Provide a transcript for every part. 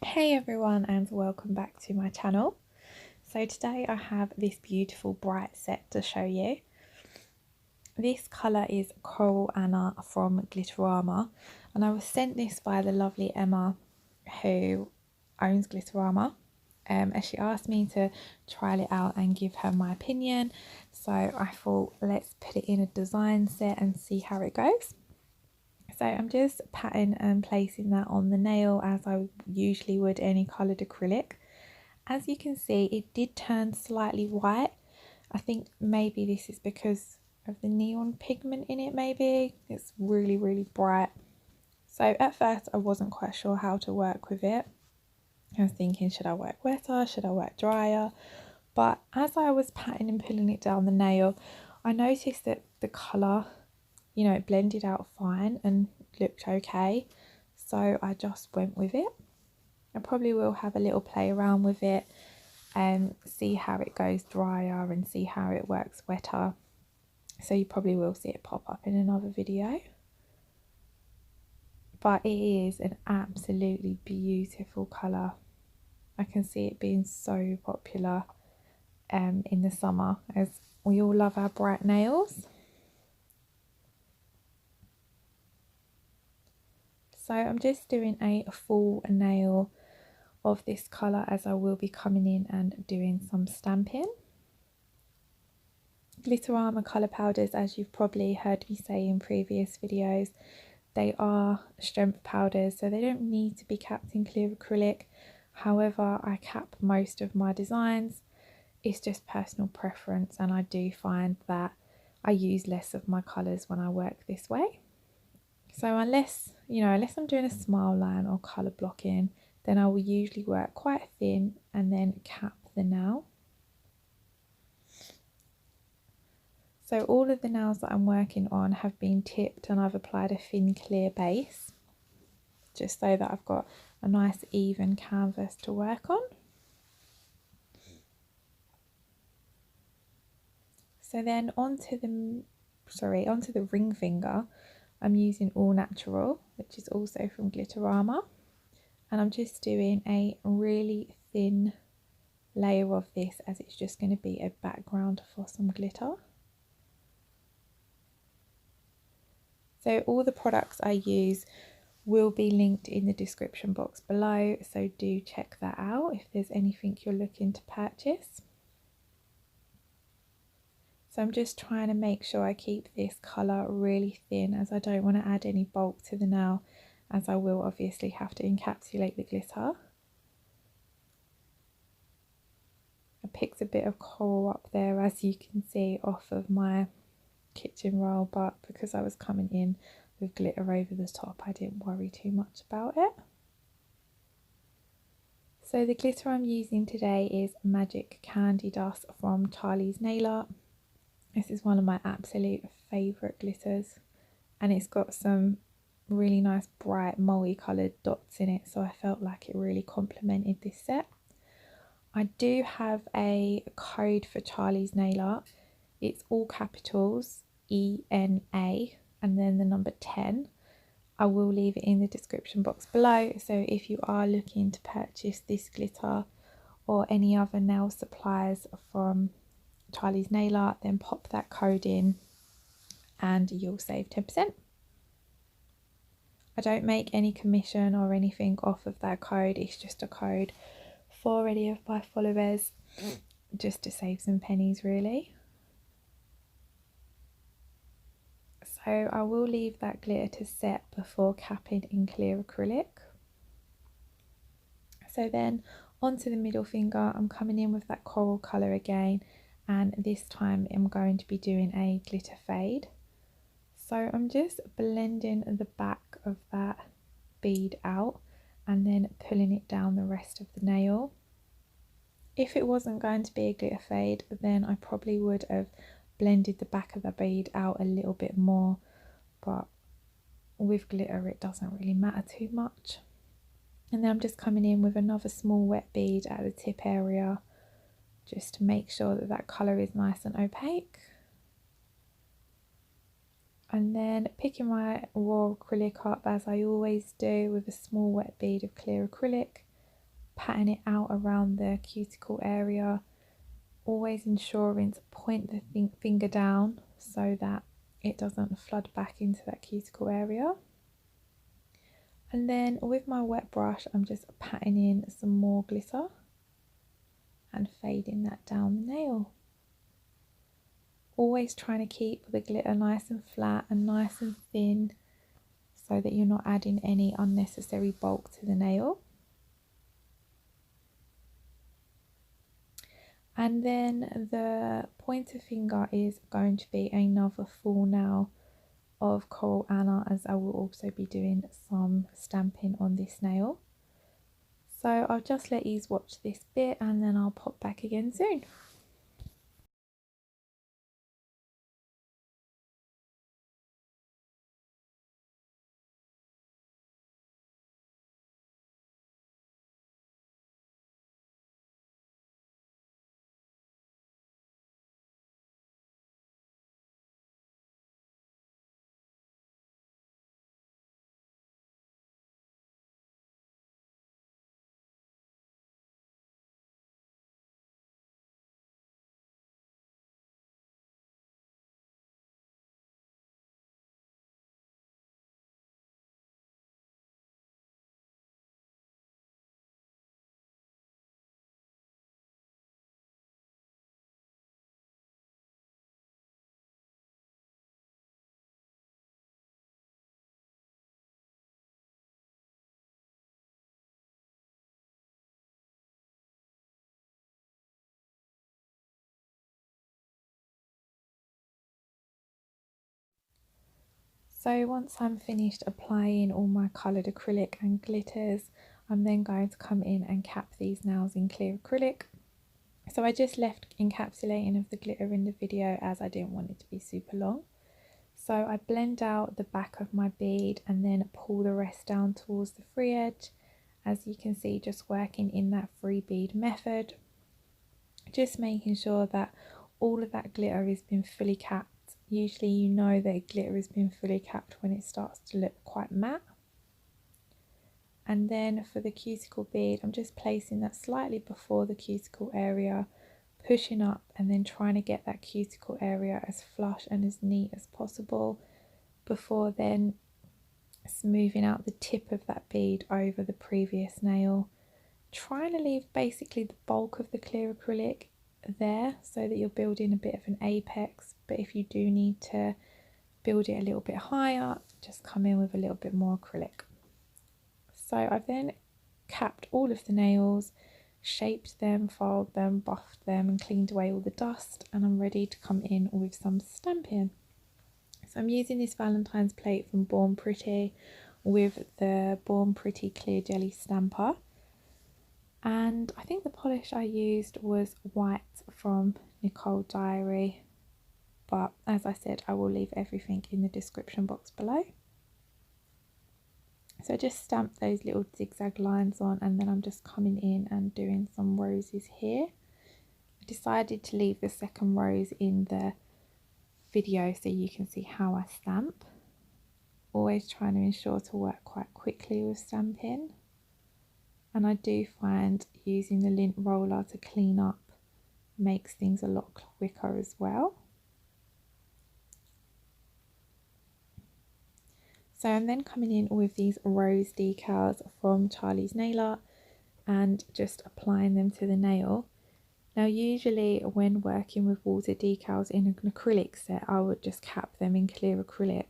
Hey everyone, and welcome back to my channel. So today I have this beautiful bright set to show you. This colour is Coral Anna from Glitterama, and I was sent this by the lovely Emma who owns Glitterama, and she asked me to trial it out and give her my opinion. So I thought, let's put it in a design set and see how it goes. So I'm just patting and placing that on the nail as I usually would any coloured acrylic. As you can see, it did turn slightly white. I think maybe this is because of the neon pigment in it, maybe. It's really bright. So at first I wasn't quite sure how to work with it. I was thinking, should I work wetter, should I work drier? But as I was patting and pulling it down the nail, I noticed that the colour, it blended out fine and looked okay. So I just went with it. I probably will have a little play around with it and see how it goes drier and see how it works wetter. So you probably will see it pop up in another video. But it is an absolutely beautiful colour. I can see it being so popular in the summer, as we all love our bright nails. So I'm just doing a full nail of this colour, as I will be coming in and doing some stamping. Glitterama colour powders, as you've probably heard me say in previous videos, they are strength powders, so they don't need to be capped in clear acrylic. However, I cap most of my designs. It's just personal preference, and I do find that I use less of my colours when I work this way. So unless I'm doing a smile line or colour blocking, then I will usually work quite thin and then cap the nail. So all of the nails that I'm working on have been tipped, and I've applied a thin clear base, just so that I've got a nice even canvas to work on. So then onto the ring finger, I'm using All Natural, which is also from Glitterama, and I'm just doing a really thin layer of this, as it's just going to be a background for some glitter. So all the products I use will be linked in the description box below, so do check that out if there's anything you're looking to purchase. So I'm just trying to make sure I keep this colour really thin, as I don't want to add any bulk to the nail, as I will obviously have to encapsulate the glitter. I picked a bit of coral up there, as you can see, off of my kitchen roll, but because I was coming in with glitter over the top, I didn't worry too much about it. So the glitter I'm using today is Magic Candy Dust from Charlie's Nail Art. This is one of my absolute favourite glitters, and it's got some really nice bright multi-coloured dots in it, so I felt like it really complemented this set. I do have a code for Charlie's Nail Art. It's all capitals, ENA, and then the number 10. I will leave it in the description box below, so if you are looking to purchase this glitter or any other nail supplies from Charlie's Nail Art, then pop that code in and you'll save 10%. I don't make any commission or anything off of that code, it's just a code for any of my followers, just to save some pennies really. So I will leave that glitter to set before capping in clear acrylic. So then onto the middle finger, I'm coming in with that coral colour again, and this time I'm going to be doing a glitter fade. So I'm just blending the back of that bead out and then pulling it down the rest of the nail. If it wasn't going to be a glitter fade, then I probably would have blended the back of the bead out a little bit more, but with glitter it doesn't really matter too much. And then I'm just coming in with another small wet bead at the tip area, just to make sure that that colour is nice and opaque. And then picking my raw acrylic up, as I always do, with a small wet bead of clear acrylic, patting it out around the cuticle area, always ensuring to point the finger down so that it doesn't flood back into that cuticle area. And then with my wet brush, I'm just patting in some more glitter and fading that down the nail. Always trying to keep the glitter nice and flat and nice and thin so that you're not adding any unnecessary bulk to the nail. And then the pointer finger is going to be another full nail of Coral Anna, as I will also be doing some stamping on this nail. So I'll just let you watch this bit and then I'll pop back again soon. So once I'm finished applying all my coloured acrylic and glitters, I'm then going to come in and cap these nails in clear acrylic. So I just left encapsulating of the glitter in the video as I didn't want it to be super long. So I blend out the back of my bead and then pull the rest down towards the free edge. As you can see, just working in that free bead method, just making sure that all of that glitter has been fully capped. Usually you know that glitter has been fully capped when it starts to look quite matte. And then for the cuticle bead, I'm just placing that slightly before the cuticle area, pushing up and then trying to get that cuticle area as flush and as neat as possible before then smoothing out the tip of that bead over the previous nail. Trying to leave basically the bulk of the clear acrylic there so that you're building a bit of an apex, but if you do need to build it a little bit higher, just come in with a little bit more acrylic. So I've then capped all of the nails, shaped them, filed them, buffed them and cleaned away all the dust, and I'm ready to come in with some stamping. So I'm using this Valentine's plate from Born Pretty with the Born Pretty Clear Jelly Stamper. And I think the polish I used was white from Nicole Diary, but as I said, I will leave everything in the description box below. So I just stamped those little zigzag lines on, and then I'm just coming in and doing some roses here. I decided to leave the second rose in the video so you can see how I stamp. Always trying to ensure to work quite quickly with stamping. And I do find using the lint roller to clean up makes things a lot quicker as well. So I'm then coming in with these rose decals from Charlie's Nail Art and just applying them to the nail. Now usually when working with water decals in an acrylic set, I would just cap them in clear acrylic.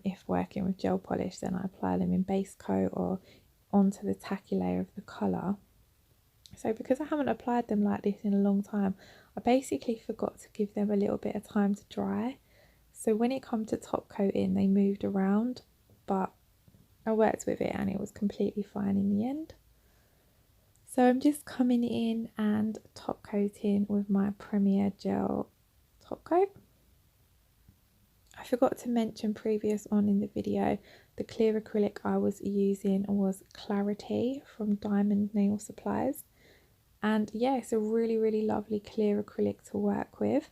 If working with gel polish, then I apply them in base coat or onto the tacky layer of the colour. So because I haven't applied them like this in a long time, I basically forgot to give them a little bit of time to dry. So when it come to top coating, they moved around, but I worked with it and it was completely fine in the end. So I'm just coming in and top coating with my Premier Gel top coat. I forgot to mention previous on in the video, the clear acrylic I was using was Clarity from Diamond Nail Supplies. And yeah, it's a really lovely clear acrylic to work with.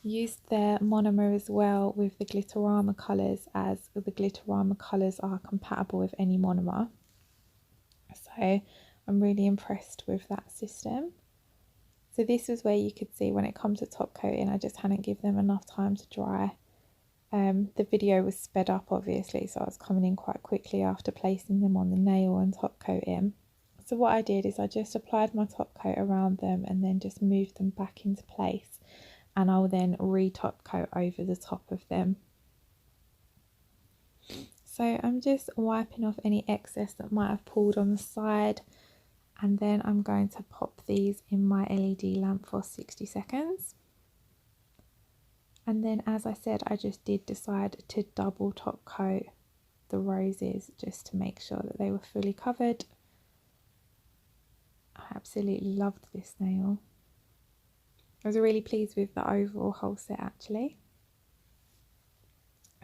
Used their monomer as well with the Glitterama colours, as the Glitterama colours are compatible with any monomer. So I'm really impressed with that system. So this was where you could see when it comes to top coating, I just hadn't given them enough time to dry. The video was sped up obviously, so I was coming in quite quickly after placing them on the nail and top coating. So what I did is I just applied my top coat around them and then just moved them back into place, and I'll then re-top coat over the top of them. So I'm just wiping off any excess that might have pulled on the side, and then I'm going to pop these in my LED lamp for 60 seconds. And then, as I said, I just did decide to double top coat the roses just to make sure that they were fully covered. I absolutely loved this nail. I was really pleased with the overall whole set actually.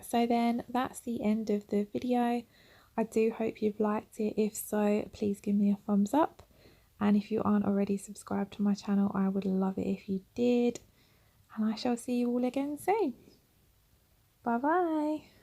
So then that's the end of the video. I do hope you've liked it. If so, please give me a thumbs up. And if you aren't already subscribed to my channel, I would love it if you did. And I shall see you all again soon. Bye bye.